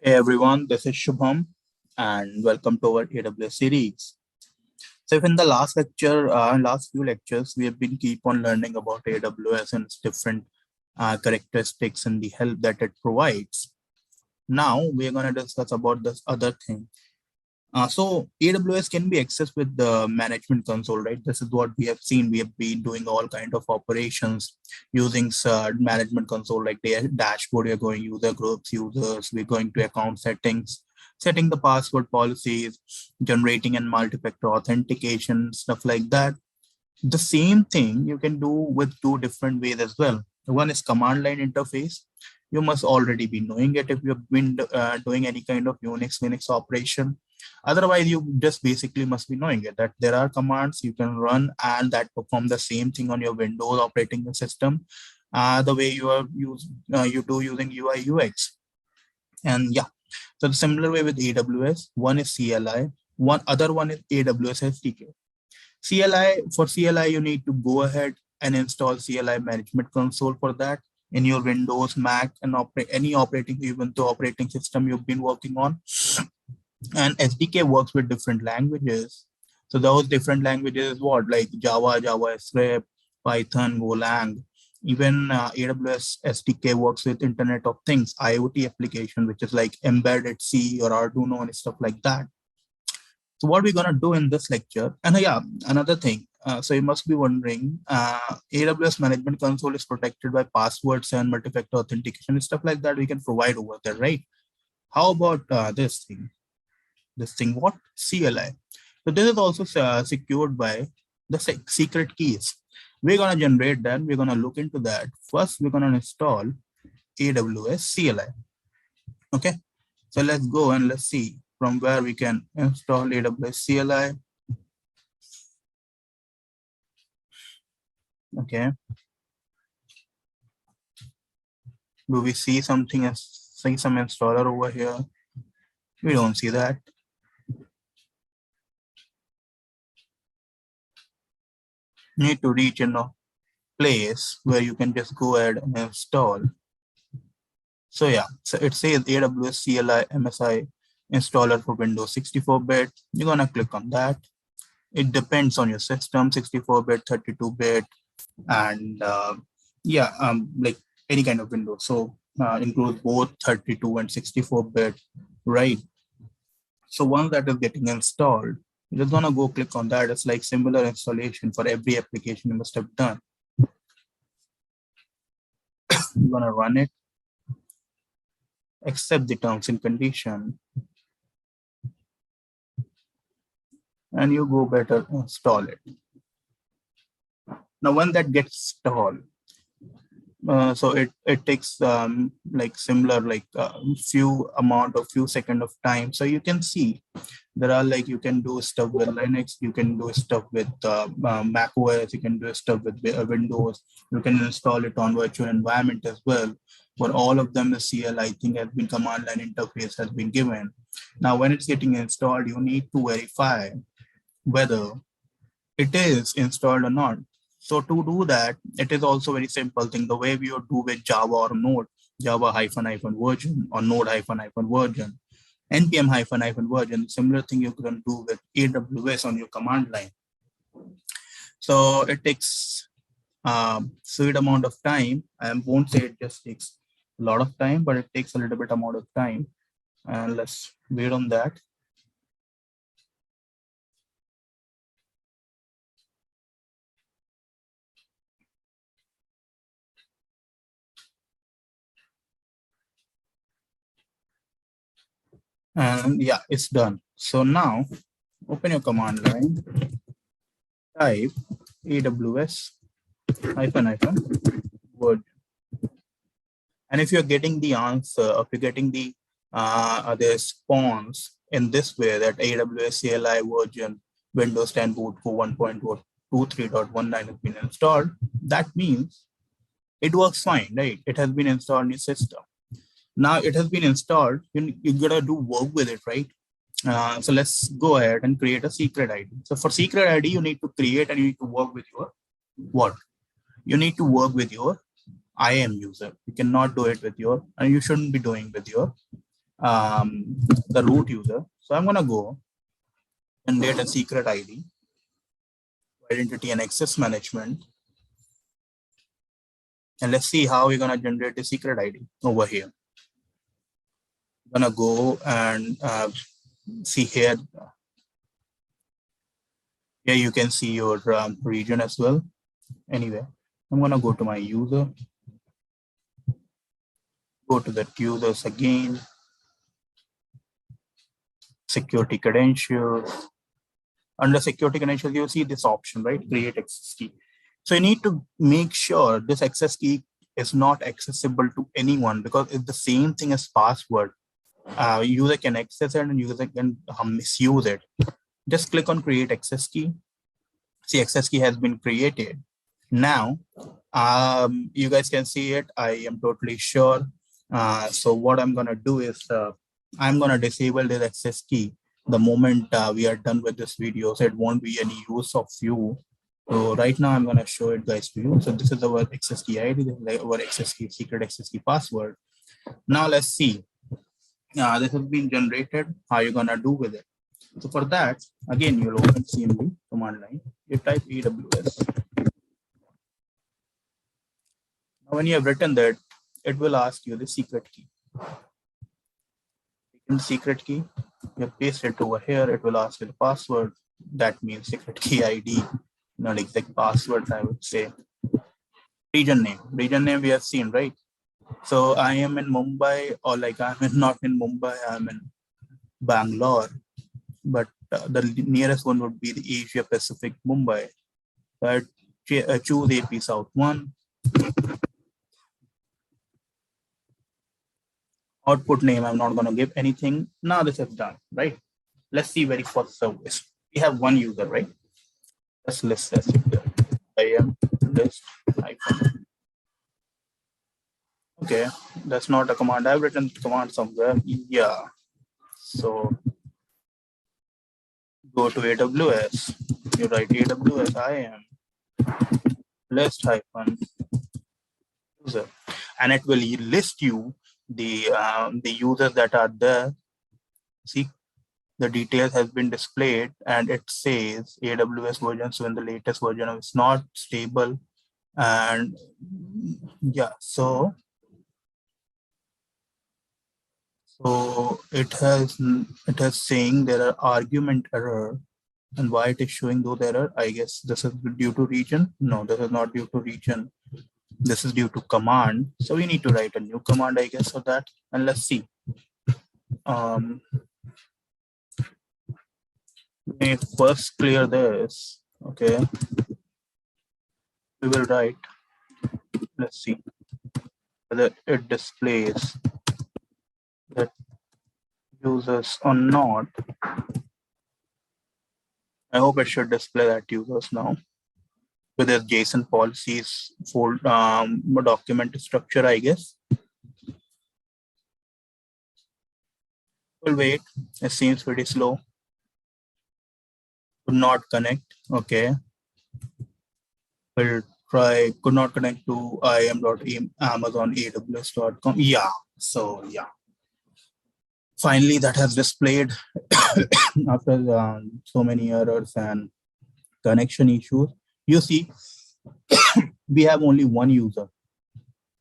Hey everyone, this is Shubham and welcome to our AWS series. So if in the last few lectures, we have been keep on learning about AWS and its different characteristics and the help that it provides. Now we're going to discuss about this other thing. So AWS can be accessed with the management console, right? This is what we have seen. We have been doing all kind of operations using management console like the dashboard. You're going user groups, users. We're going to account settings, setting the password policies, generating and multi-factor authentication, stuff like that. The same thing you can do with two different ways as well. One is command line interface. You must already be knowing it if you've been doing any kind of Unix Linux operation. Otherwise, you just basically must be knowing it that there are commands you can run and that perform the same thing on your Windows operating system, the way you do using UI UX. And yeah, so the similar way with AWS, one is CLI, one other one is AWS SDK. For CLI, you need to go ahead and install CLI Management Console for that in your Windows, Mac, and any operating, even the operating system you've been working on. And SDK works with different languages. So those different languages, what like Java, JavaScript, Python, Golang. Even AWS SDK works with Internet of Things, IoT application, which is like embedded C or Arduino and stuff like that. So what we're gonna do in this lecture, and yeah, another thing. So you must be wondering, AWS Management Console is protected by passwords and multi-factor authentication and stuff like that we can provide over there, right? How about this thing? This thing, what? CLI. So this is also secured by the secret keys. We're gonna generate that. We're gonna look into that. First, we're gonna install AWS CLI. Okay. So let's go and let's see from where we can install AWS CLI. Okay. Do we see something as see some installer over here? We don't see that. You need to reach a place where you can just go ahead and install. So yeah, so it says AWS CLI MSI installer for Windows 64-bit. You're gonna click on that. It depends on your system, 64-bit, 32-bit, and yeah, like any kind of Windows. So includes both 32 and 64-bit, right? So once that is getting installed, you're just gonna go click on that. It's like similar installation for every application you must have done. You're gonna run it, accept the terms and condition, and you go better install it. Now when that gets installed, so it takes like similar like few second of time. So you can see there are like you can do stuff with Linux, you can do stuff with Mac OS, you can do stuff with Windows, you can install it on virtual environment as well. For all of them, the CLI thing has been command line interface has been given. Now when it's getting installed, you need to verify whether it is installed or not. So to do that, it is also very simple thing. The way we would do with Java or Node, Java hyphen version or Node hyphen version, npm hyphen version. Similar thing you can do with AWS on your command line. So it takes sweet amount of time. I won't say it just takes a lot of time, but it takes a little bit amount of time. And let's wait on that. And yeah, it's done. So now open your command line, type AWS hyphen word. And if you're getting the answer, if you're getting the response in this way that AWS CLI version Windows 10 boot for 1.23.19 has been installed, that means it works fine, right? It has been installed in your system. Now it has been installed, you gotta do work with it, right? So let's go ahead and create a secret ID. So for secret ID, you need to create and you need to work with your what? You need to work with your IAM user. You cannot do it with your, and you shouldn't be doing with your the root user. So I'm gonna go and get a secret ID, identity and access management. And let's see how we're gonna generate the secret ID over here. I'm gonna go and see here. Here you can see your region as well. Anyway, I'm gonna go to my user, go to the users again, security credentials. Under security credentials, you see this option, right? Create access key. So you need to make sure this access key is not accessible to anyone, because it's the same thing as password. User can access it and user can misuse it. Just click on create access key. See, access key has been created. Now, you guys can see it. I am totally sure. So what I'm gonna do is I'm gonna disable this access key the moment we are done with this video, so it won't be any use of you. So right now I'm gonna show it guys to you. So this is our access key ID, this is our access key, secret access key password. Now let's see. This has been generated. How you gonna do with it? So for that, again, you'll open CMD command line. You type AWS. Now, when you have written that, it will ask you the secret key. In secret key, you paste it over here. It will ask you the password. That means secret key ID, not exact password, I would say. Region name we have seen, right? So I am in Mumbai, or like I'm not in Mumbai, I'm in Bangalore, but the nearest one would be the Asia Pacific Mumbai. So I choose AP South 1. Output name, I'm not going to give anything. Now this is done, right? Let's see very first service. We have one user, right? Let's list this. I am list icon. Okay, that's not a command. I've written command somewhere. Yeah. So go to AWS. You write AWS IAM list hyphen user, and it will list you the users that are there. See, the details has been displayed, and it says AWS version. So in the latest version, it's not stable, and yeah, so it has saying there are argument error. And why it is showing those error? I guess this is due to region. No, this is not due to region. This is due to command. So we need to write a new command, I guess, for that. And let's see. Let me first clear this. Okay. We will write. Let's see whether it displays that users or not. I hope it should display that users now. With this JSON policies fold document structure, I guess. We'll wait. It seems pretty slow. Could not connect. Okay. We'll try. Could not connect to im.amazon aws.com. Yeah. So yeah. Finally, that has displayed after so many errors and connection issues. You see, we have only one user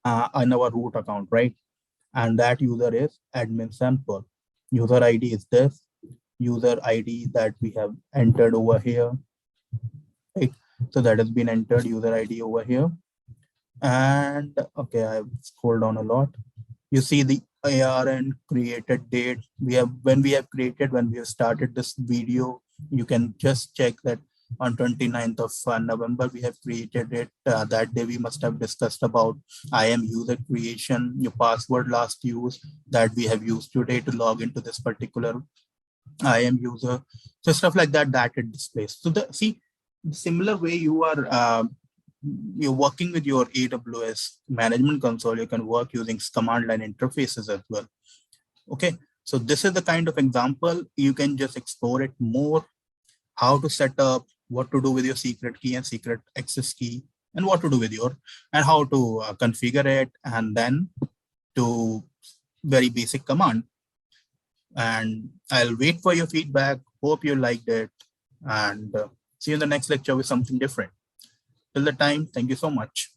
in our root account, right? And that user is admin sample. User ID is this. User ID that we have entered over here, right? So that has been entered, user ID over here. And okay, I've scrolled down a lot. You see the ARN created date. When we have started this video, you can just check that on 29th of November, we have created it. That day we must have discussed about IAM user creation, your password last use that we have used today to log into this particular IAM user. So stuff like that it displays. So the similar way you're working with your AWS management console, you can work using command line interfaces as well. Okay, so this is the kind of example. You can just explore it more, how to set up, what to do with your secret key and secret access key, and what to do with and how to configure it, and then to very basic command. and I'll wait for your feedback. Hope you liked it, and see you in the next lecture with something different. Till the time, thank you so much.